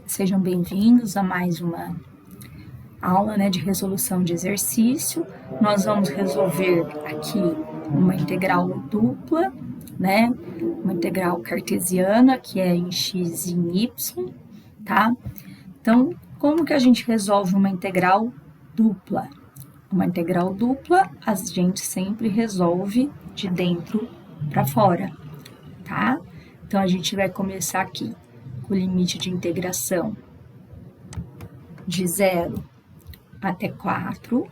Sejam bem-vindos a mais uma aula, de resolução de exercício. Nós vamos resolver aqui uma integral dupla, uma integral cartesiana, que é em x e em y, tá? Então, como que a gente resolve uma integral dupla? Uma integral dupla, a gente sempre resolve de dentro para fora, tá? Então, a gente vai começar aqui com o limite de integração de 0 até 4.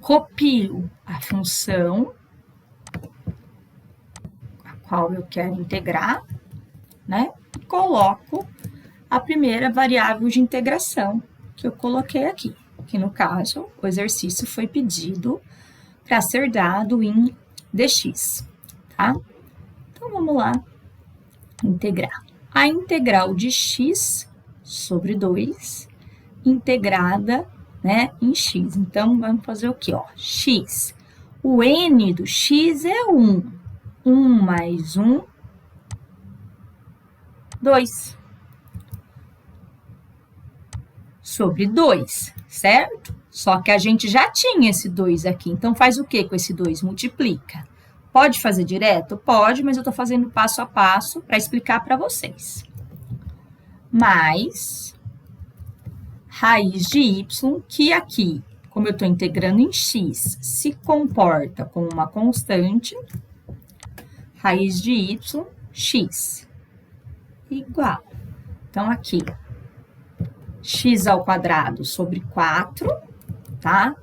Copio a função a qual eu quero integrar, e coloco a primeira variável de integração que eu coloquei aqui, que no caso o exercício foi pedido para ser dado em dx, tá? Então, vamos lá integrar. A integral de x sobre 2 integrada, em x. Então, vamos fazer o quê? X. O n do x é 1. 1 mais 1, 2. Sobre 2, certo? Só que a gente já tinha esse 2 aqui. Então, faz o quê com esse 2? Multiplica. Pode fazer direto? Pode, mas eu estou fazendo passo a passo para explicar para vocês. Mais raiz de y, que aqui, como eu estou integrando em x, se comporta como uma constante, raiz de y, x, igual. Então, aqui, x ao quadrado sobre 4, tá?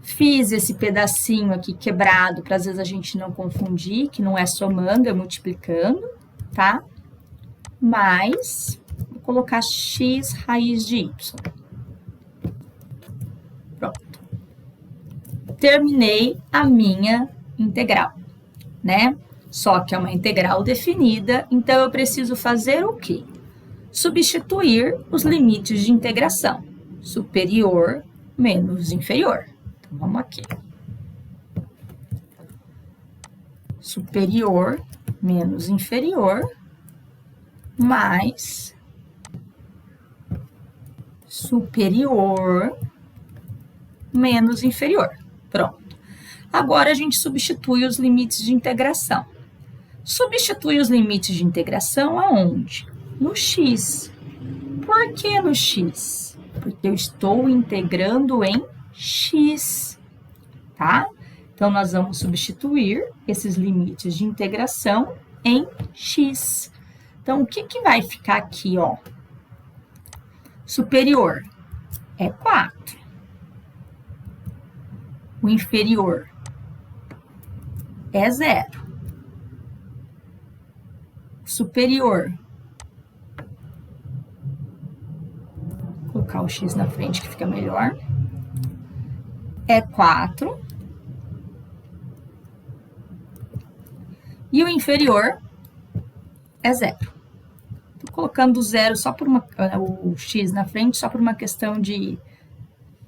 Fiz esse pedacinho aqui quebrado, para às vezes a gente não confundir, que não é somando, é multiplicando, tá? Mais, vou colocar x raiz de y. Pronto. Terminei a minha integral, Só que é uma integral definida, então eu preciso fazer o quê? Substituir os limites de integração. Superior menos inferior. Então, vamos aqui. Superior menos inferior, mais superior menos inferior. Pronto. Agora, a gente substitui os limites de integração. Substitui os limites de integração aonde? No x. Por que no x? Porque eu estou integrando em x, tá? Então, nós vamos substituir esses limites de integração em x. Então, o que vai ficar aqui, Superior é 4. O inferior é 0. Superior. Vou colocar o x na frente que fica melhor. É 4. E o inferior é 0. Estou colocando o 0 só por o x na frente, só por uma questão de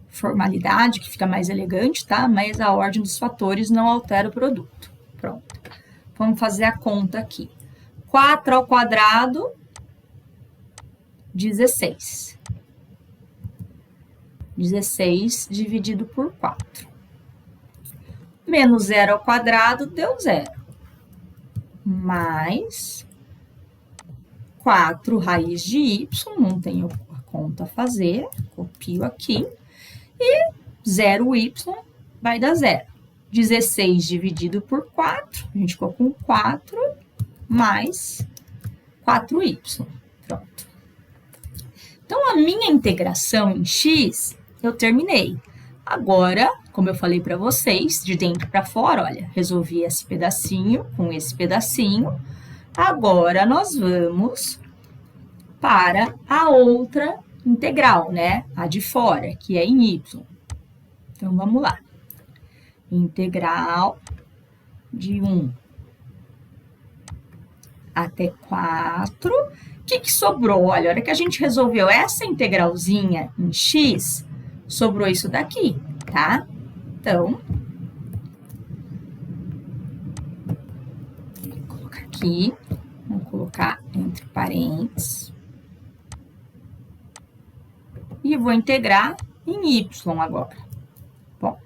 formalidade, que fica mais elegante, tá? Mas a ordem dos fatores não altera o produto. Pronto. Vamos fazer a conta aqui. 4 ao quadrado, 16. 16 dividido por 4. Menos 0 ao quadrado deu 0. Mais 4 raiz de y, não tenho a conta a fazer, copio aqui. E 0y vai dar 0. 16 dividido por 4, a gente ficou com 4, mais 4y. Pronto. Então, a minha integração em x, eu terminei. Agora, como eu falei para vocês, de dentro para fora, olha, resolvi esse pedacinho com esse pedacinho. Agora, nós vamos para a outra integral, a de fora, que é em y. Então, vamos lá. Integral de 1 até 4. O que sobrou? Olha, a hora que a gente resolveu essa integralzinha em x, sobrou isso daqui, tá? Então, vou colocar aqui, Vamos colocar entre parênteses. E vou integrar em y agora. Bom.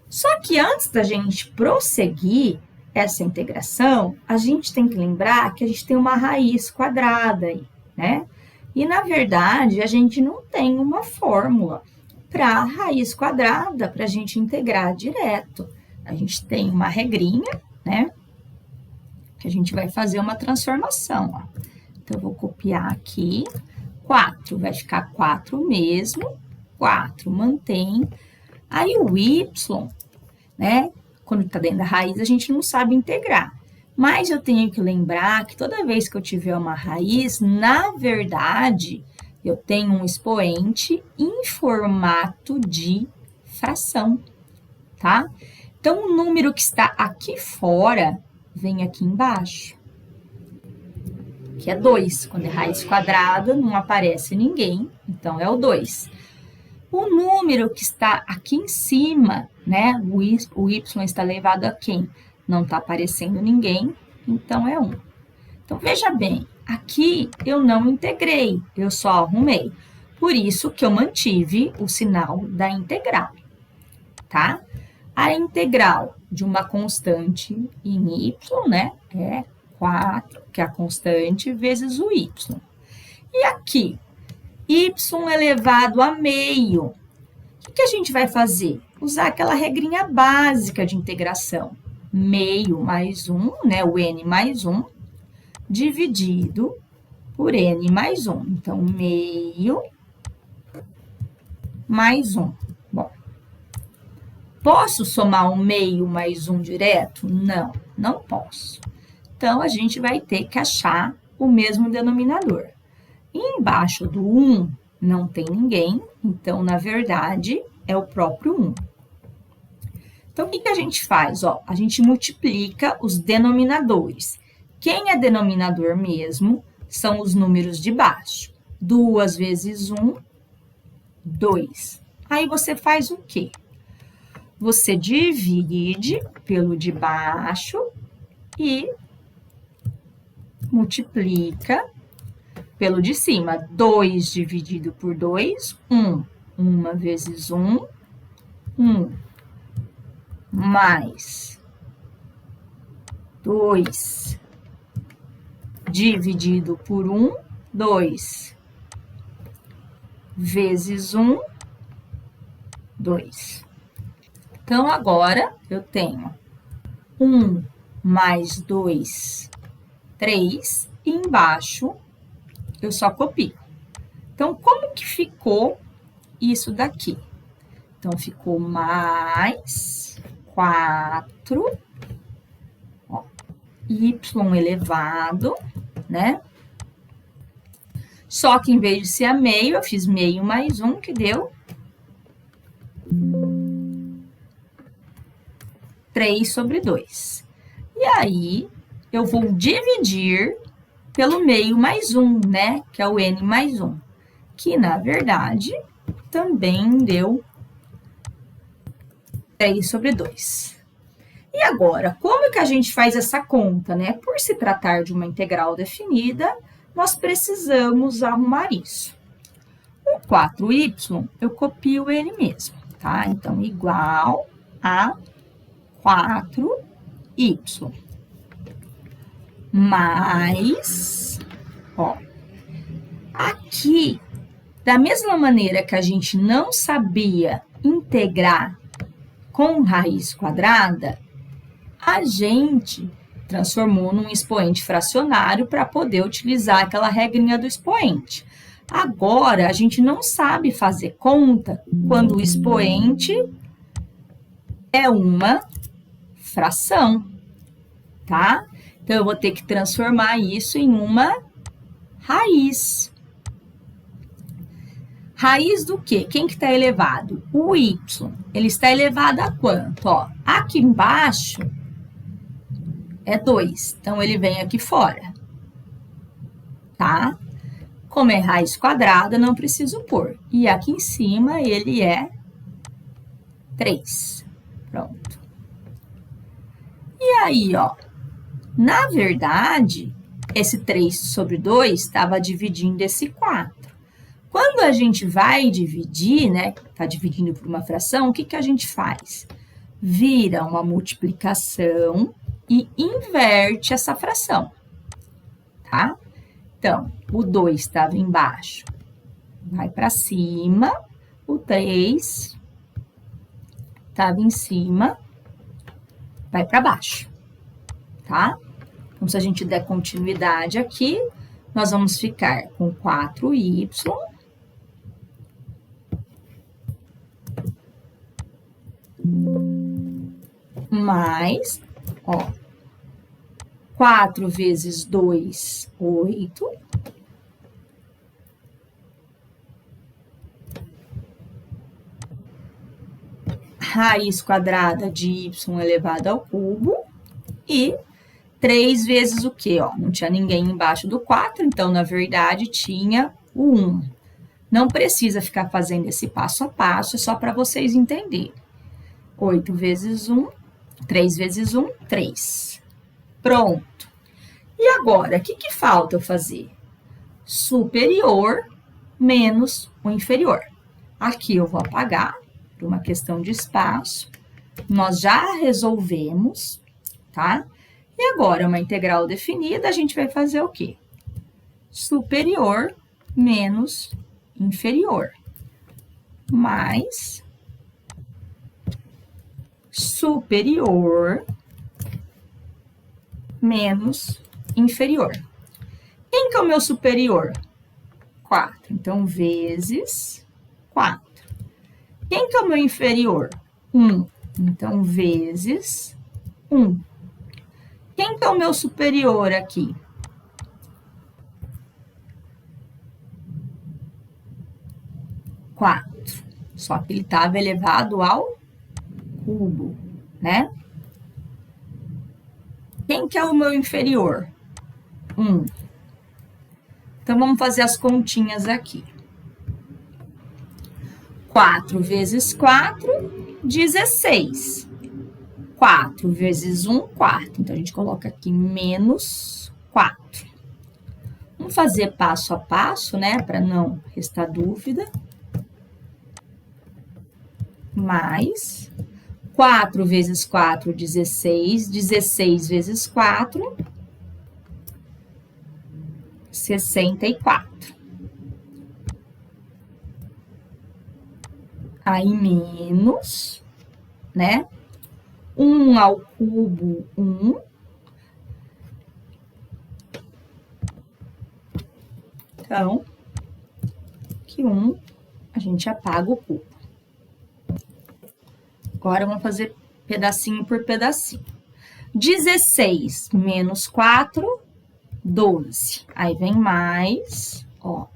Só que antes da gente prosseguir essa integração, a gente tem que lembrar que a gente tem uma raiz quadrada aí, né? E, na verdade, a gente não tem uma fórmula para raiz quadrada para a gente integrar direto. A gente tem uma regrinha, né? Que a gente vai fazer uma transformação, ó. Então, eu vou copiar aqui. 4 vai ficar 4 mesmo. 4 mantém. Aí, o y, né? Quando está dentro da raiz, a gente não sabe integrar. Mas eu tenho que lembrar que toda vez que eu tiver uma raiz, na verdade, eu tenho um expoente em formato de fração, tá? Então, o número que está aqui fora vem aqui embaixo, que é 2. Quando é raiz quadrada, não aparece ninguém, então é o 2. O número que está aqui em cima, né? O y está elevado a quem? Não está aparecendo ninguém, então é 1. Então, veja bem, aqui eu não integrei, eu só arrumei. Por isso que eu mantive o sinal da integral, tá? A integral de uma constante em y, né, é 4, que é a constante, vezes o y. E aqui, y elevado a meio. O que a gente vai fazer? Usar aquela regrinha básica de integração. Meio mais 1, né, o n mais 1, dividido por n mais 1. Então, meio mais 1. Bom, posso somar um meio mais 1 direto? Não, não posso. Então, a gente vai ter que achar o mesmo denominador. E embaixo do 1 não tem ninguém, então, na verdade, é o próprio 1. Então, o que a gente faz? Ó, a gente multiplica os denominadores. Quem é denominador mesmo são os números de baixo. 2 vezes 1, 2. Aí você faz o quê? Você divide pelo de baixo e multiplica pelo de cima. 2 dividido por 2, 1. 1 vezes 1, 1. Mais 2 dividido por 1, 2. Vezes 1, 2. Então, agora, eu tenho 1 mais 2, 3. E embaixo, eu só copio. Então, como que ficou isso daqui? Então, ficou mais 4, ó, y elevado, né? Só que em vez de ser a meio, eu fiz meio mais 1, que deu 3 sobre 2. E aí, eu vou dividir pelo meio mais 1, né? Que é o n mais 1. Que, na verdade, também deu 3 sobre 2. E agora, como que a gente faz essa conta, né? Por se tratar de uma integral definida, nós precisamos arrumar isso. O 4y, eu copio ele mesmo, tá? Então, igual a 4y. Mais, ó, aqui, da mesma maneira que a gente não sabia integrar com raiz quadrada, a gente transformou num expoente fracionário para poder utilizar aquela regrinha do expoente. Agora, a gente não sabe fazer conta quando o expoente é uma fração, tá? Então, eu vou ter que transformar isso em uma raiz. Raiz do quê? Quem que está elevado? O y. Ele está elevado a quanto? Ó, aqui embaixo é 2. Então, ele vem aqui fora. Tá? Como é raiz quadrada, não preciso pôr. E aqui em cima, ele é 3. Pronto. E aí, ó, Na verdade, esse 3 sobre 2 estava dividindo esse 4. Quando a gente vai dividir, né, está dividindo por uma fração, o que a gente faz? Vira uma multiplicação e inverte essa fração, tá? Então, o 2 estava embaixo, vai para cima, o 3 estava em cima, vai para baixo, tá? Então, se a gente der continuidade aqui, nós vamos ficar com 4y mais, ó, 4 vezes 2, 8. Raiz quadrada de y elevado ao cubo. E 3 vezes o quê? Ó, não tinha ninguém embaixo do 4, então, na verdade, tinha o 1. Não precisa ficar fazendo esse passo a passo, é só para vocês entenderem. 8 vezes 1, 3 vezes 1, 3. Pronto. E agora, o que falta eu fazer? Superior menos o inferior. Aqui eu vou apagar, por uma questão de espaço. Nós já resolvemos, tá? E agora, uma integral definida, a gente vai fazer o quê? Superior menos inferior. Mais superior menos inferior. Quem que é o meu superior? 4. Então, vezes 4. Quem que é o meu inferior? 1. Então, vezes 1. Quem que é o meu superior aqui? 4. Só que ele estava elevado ao cubo, né? Quem que é o meu inferior? 1. Então, vamos fazer as continhas aqui. 4 vezes 4, 16. 4 vezes 1, 4. Então, a gente coloca aqui menos 4. Vamos fazer passo a passo, né? Para não restar dúvida. Mais 4 vezes 4, 16. 16 vezes 4, 64. Aí, menos, né? 1 ao cubo, 1. Então, que 1, a gente apaga o cubo. Agora, vamos fazer pedacinho por pedacinho. 16 menos 4, 12. Aí, vem mais, ó.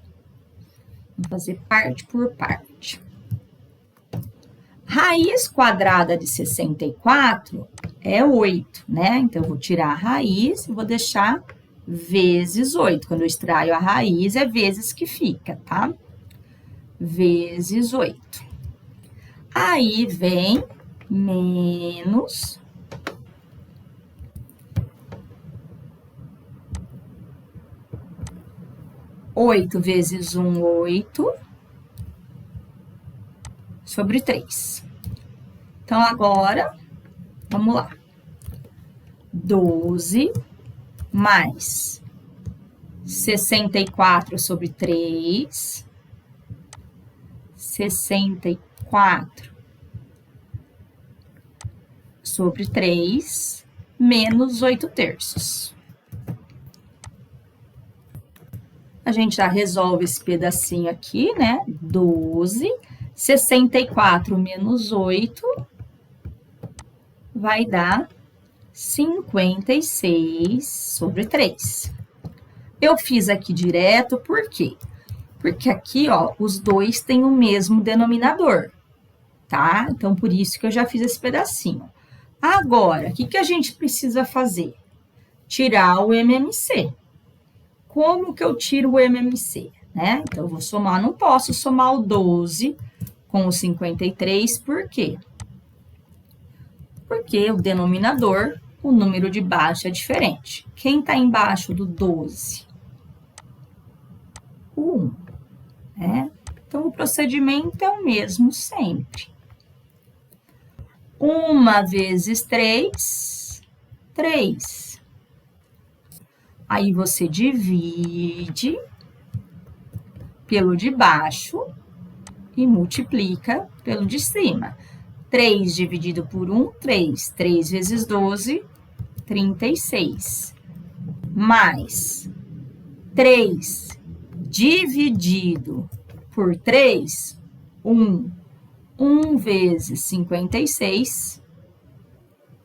Vamos fazer parte por parte. Raiz quadrada de 64 é 8, né? Então, eu vou tirar a raiz e vou deixar vezes 8. Quando eu extraio a raiz, é vezes que fica, tá? Vezes 8. Aí, vem menos 8 vezes 1, 8, sobre 3. Então, agora, vamos lá. 12 mais 64 sobre 3, 64 sobre 3, menos 8 terços. A gente já resolve esse pedacinho aqui, né? 12, 64 menos 8 vai dar 56 sobre 3. Eu fiz aqui direto, por quê? Porque aqui, ó, os dois têm o mesmo denominador, tá? Então, por isso que eu já fiz esse pedacinho. Agora, o que a gente precisa fazer? Tirar o MMC. Como que eu tiro o MMC, né? Então, eu vou somar, não posso somar o 12 com o 53, por quê? Porque o denominador o número de baixo é diferente. Quem está embaixo do 12? O 1, né? Então, o procedimento é o mesmo sempre. 1 vezes 3, 3. Aí, você divide pelo de baixo e multiplica pelo de cima. 3 dividido por 1, 3. 3 vezes 12, 36. Mais 3 dividido por 3, 1. 1 vezes 56,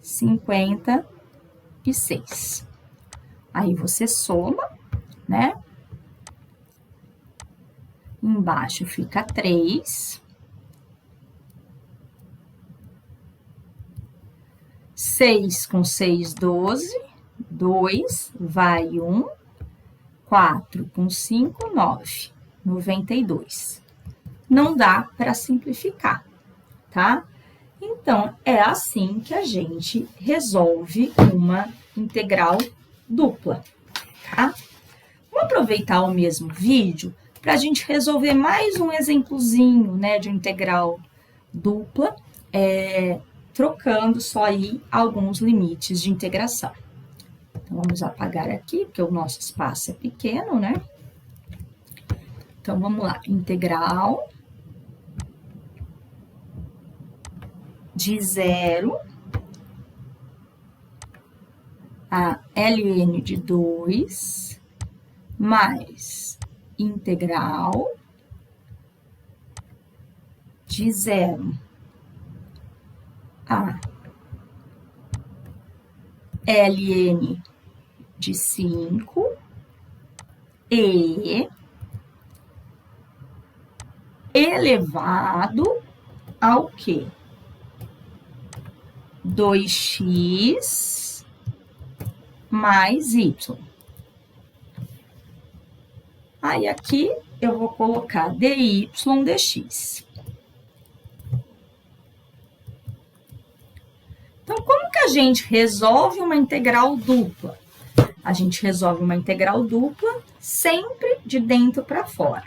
56. Aí, você soma, né? Embaixo fica 3. 6 com 6, 12. 2, vai 1. 4 com 5, 9. 92. Não dá para simplificar, tá? Então, é assim que a gente resolve uma integral dupla, tá? Vamos aproveitar o mesmo vídeo para a gente resolver mais um exemplozinho, né, de integral dupla, trocando só aí alguns limites de integração. Então, vamos apagar aqui, porque o nosso espaço é pequeno, né? Então, vamos lá. Integral de 0 a ln de 2 mais integral de 0 a ln de 5 e elevado ao quê? 2x mais y. Aí, aqui, eu vou colocar dy dx. Então, como que a gente resolve uma integral dupla? A gente resolve uma integral dupla sempre de dentro para fora.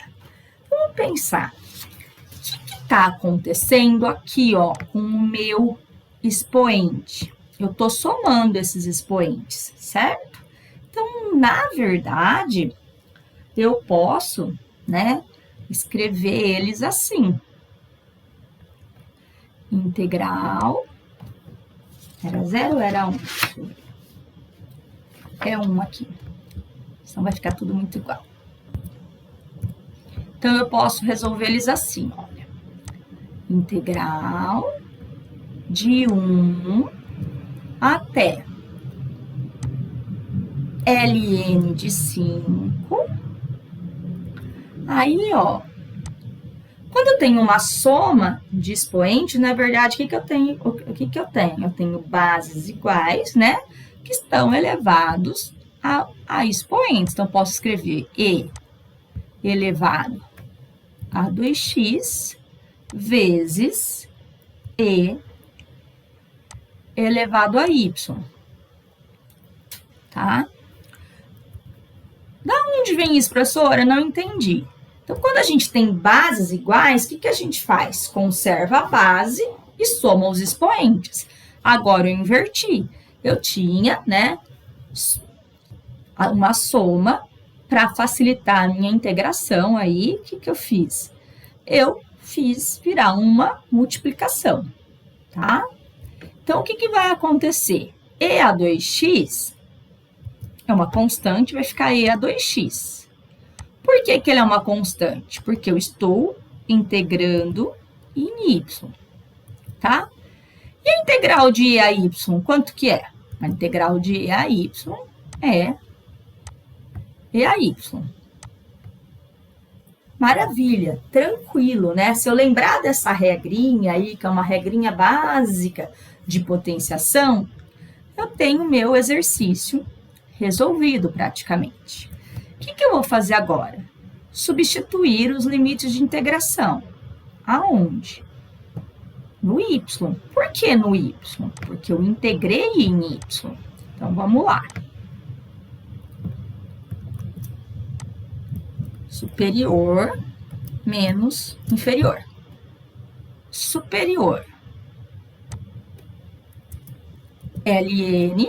Vamos pensar. O que está acontecendo aqui, ó, com o meu expoente? Eu estou somando esses expoentes, certo? Então, na verdade, eu posso, né, escrever eles assim. Integral, era 0 ou era 1? É 1 aqui. Senão vai ficar tudo muito igual. Então, eu posso resolver eles assim, olha. Integral de 1 até ln de 5. Aí, ó, quando eu tenho uma soma de expoente, na verdade, o que eu tenho? Eu tenho bases iguais, né? Que estão elevados a expoentes. Então, posso escrever e elevado a 2x vezes e elevado a y, tá? Da onde vem isso, professora? Não entendi. Então, quando a gente tem bases iguais, o que a gente faz? Conserva a base e soma os expoentes. Agora, eu inverti. Eu tinha, né, uma soma para facilitar a minha integração aí. O que eu fiz? Eu fiz virar uma multiplicação, tá? Então, o que vai acontecer? E a 2x é uma constante, vai ficar e a 2x. Por que ele é uma constante? Porque eu estou integrando em y, tá? E a integral de e a y, quanto que é? A integral de e a y é e a y. Maravilha, tranquilo, né? Se eu lembrar dessa regrinha aí, que é uma regrinha básica de potenciação, eu tenho meu exercício resolvido praticamente. O que eu vou fazer agora? Substituir os limites de integração. Aonde? no y. Por que no y? Porque eu integrei em y. Então, vamos lá. Superior menos inferior. Superior. ln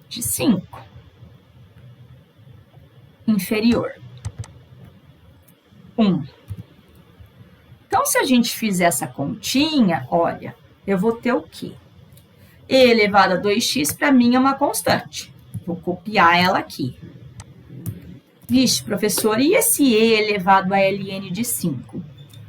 de 5. Inferior. 1. Então, se a gente fizer essa continha, olha, eu vou ter o quê? E elevado a 2x, para mim, é uma constante. Vou copiar ela aqui. Vixe, professor, e esse e elevado a ln de 5?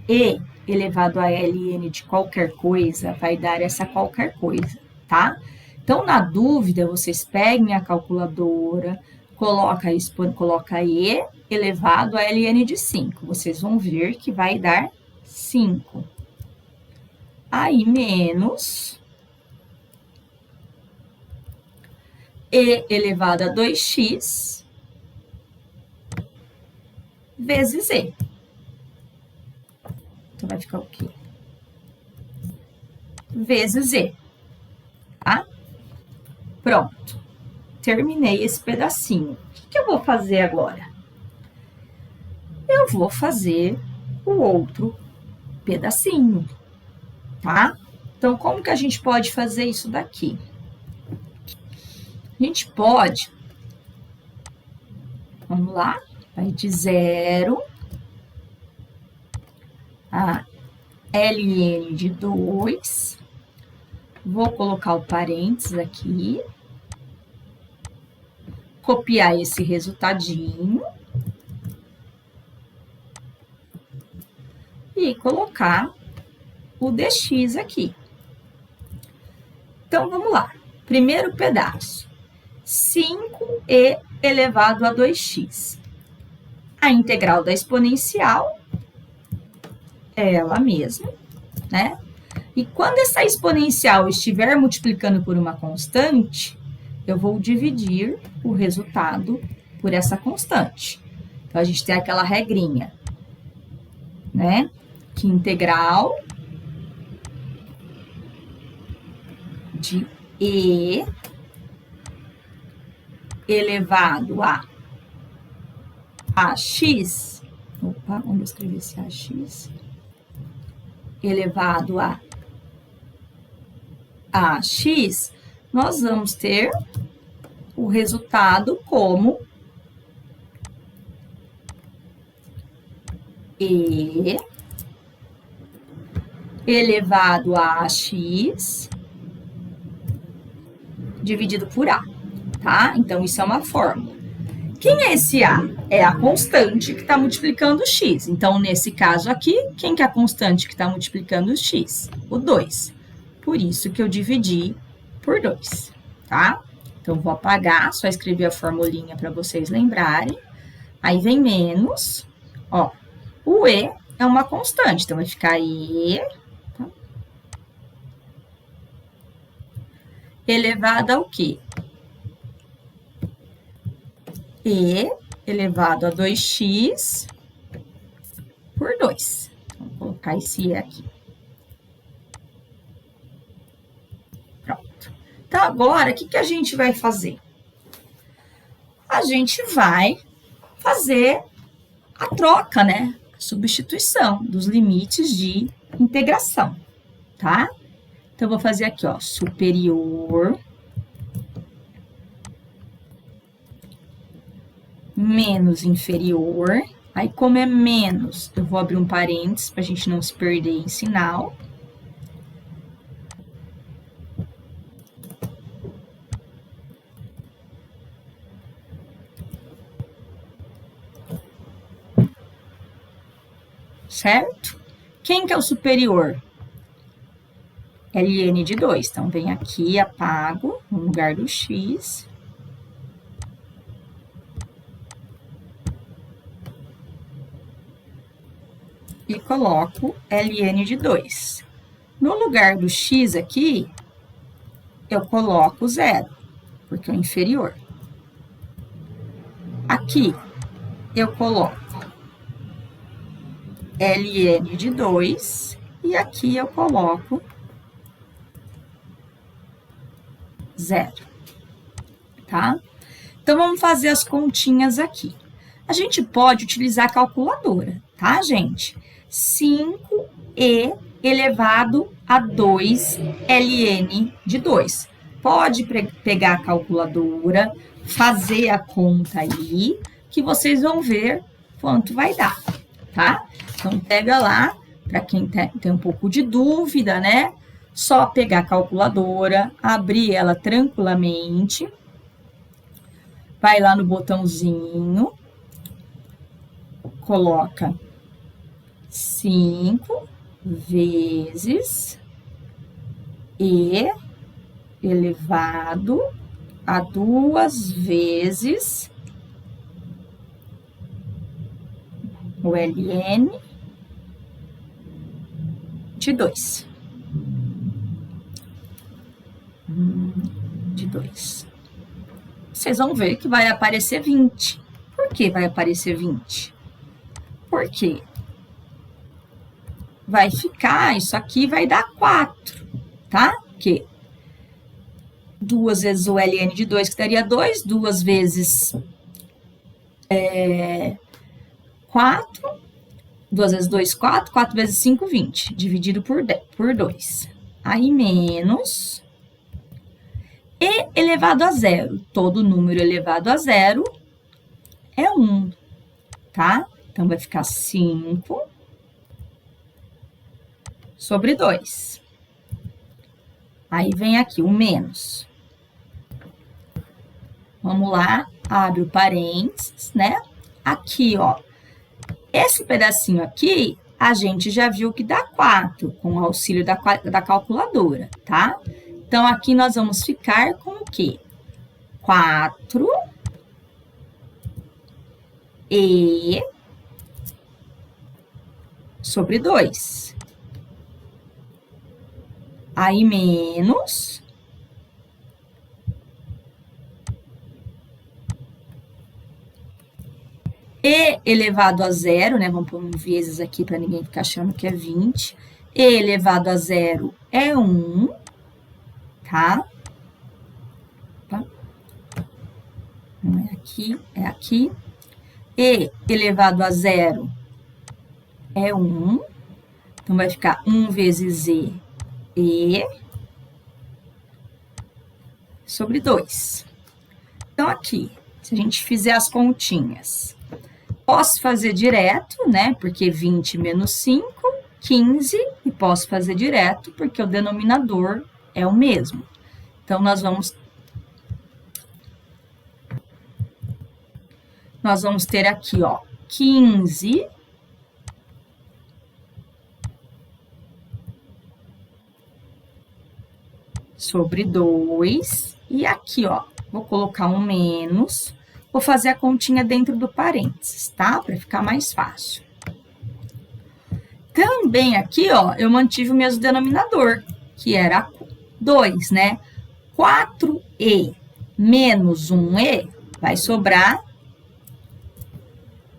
E elevado a ln de qualquer coisa vai dar essa qualquer coisa, tá? Então, na dúvida, vocês peguem a calculadora, coloca e elevado a ln de 5. Vocês vão ver que vai dar 5. Aí, menos e elevado a 2x vezes e. Então, vai ficar o quê? Vezes e, tá? Pronto. Terminei esse pedacinho. O que eu vou fazer agora? Eu vou fazer o outro pedacinho, tá? Então, como que a gente pode fazer isso daqui? A gente pode, vamos lá, vai de 0 a ln de 2. Vou colocar o parênteses aqui. Copiar esse resultadinho. E colocar o dx aqui. Então, vamos lá. Primeiro pedaço. 5e elevado a 2x. A integral da exponencial é ela mesma, né? E quando essa exponencial estiver multiplicando por uma constante, eu vou dividir o resultado por essa constante. Então, a gente tem aquela regrinha, né? Que integral de e elevado a ax, opa, onde eu escrevi esse ax? Elevado a ax, nós vamos ter o resultado como e elevado a x dividido por a, tá? Então, isso é uma fórmula. Quem é esse a? É a constante que está multiplicando o x. Então, nesse caso aqui, quem que é a constante que está multiplicando o x? O 2. Por isso que eu dividi por 2, tá? Então, vou apagar, só escrever a formulinha para vocês lembrarem. Aí, vem menos, ó, o e é uma constante, então vai ficar e, tá? Elevado ao quê? E elevado a 2x por 2. Então, vou colocar esse e aqui. Pronto. Então, agora, o que que a gente vai fazer? A gente vai fazer a troca, né? Substituição dos limites de integração, tá? Então, eu vou fazer aqui, ó, superior menos inferior. Aí, como é menos, eu vou abrir um parênteses para a gente não se perder em sinal. Certo? Quem que é o superior? ln de 2. Então, vem aqui, apago no lugar do x. E coloco ln de 2. No lugar do x aqui, eu coloco 0, porque é o inferior. Aqui, eu coloco ln de 2 e aqui eu coloco 0, tá? Então, vamos fazer as continhas aqui. A gente pode utilizar a calculadora, tá, gente? 5e elevado a 2 ln de 2. Pode pegar a calculadora, fazer a conta aí, que vocês vão ver quanto vai dar, tá? Então, pega lá, para quem tem um pouco de dúvida, né? Só pegar a calculadora, abrir ela tranquilamente, vai lá no botãozinho, coloca 5 vezes e elevado a 2 vezes o ln de 2. De 2. Vocês vão ver que vai aparecer 20. Por que vai aparecer 20? Porque vai ficar, isso aqui vai dar 4, tá? Porque 2 vezes o ln de 2, que daria 2, 2 vezes 4, 2 vezes 2, 4, 4 vezes 5, 20, dividido por 2. Aí, menos e elevado a 0. Todo número elevado a 0 é 1, tá? Então, vai ficar 5 sobre 2. Aí, vem aqui o menos. Vamos lá, abre o parênteses, né? Aqui, ó, esse pedacinho aqui, a gente já viu que dá 4, com o auxílio da calculadora, tá? Então, aqui nós vamos ficar com o quê? 4 e sobre 2. Aí, menos e elevado a 0, né? Vamos pôr um vezes aqui para ninguém ficar achando que é 20. E elevado a 0 é 1, tá? Não é aqui, é aqui. E elevado a 0 é 1. Então, vai ficar 1 vezes e sobre 2. Então, aqui, se a gente fizer as continhas, posso fazer direto, né? Porque 20 menos 5, 15, e posso fazer direto porque o denominador é o mesmo. Então, nós vamos ter aqui, ó, 15 sobre 2, e aqui, ó, vou colocar um menos, vou fazer a continha dentro do parênteses, tá? Para ficar mais fácil. Também aqui, ó, eu mantive o mesmo denominador, que era 2, né? 4e menos 1e vai sobrar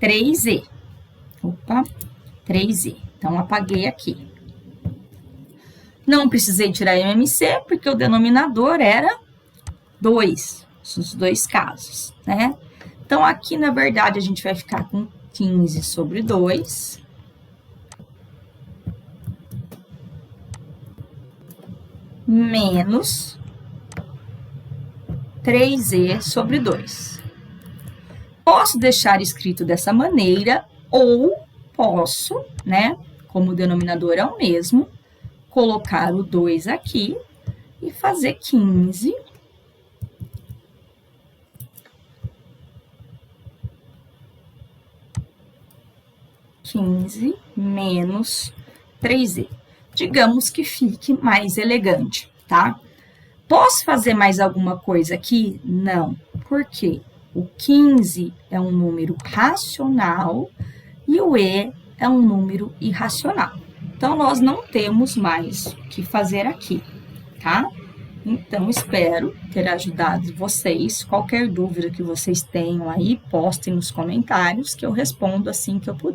3e. Opa, 3e. Então, apaguei aqui. Não precisei tirar MMC, porque o denominador era 2, os dois casos, né? Então, aqui, na verdade, a gente vai ficar com 15 sobre 2. Menos 3e sobre 2. Posso deixar escrito dessa maneira, ou posso, né, como o denominador é o mesmo, colocar o 2 aqui e fazer 15 menos 3e. Digamos que fique mais elegante, tá? Posso fazer mais alguma coisa aqui? Não. Por quê? O 15 é um número racional e o e é um número irracional. Então, nós não temos mais o que fazer aqui, tá? Então, espero ter ajudado vocês. Qualquer dúvida que vocês tenham aí, postem nos comentários que eu respondo assim que eu puder.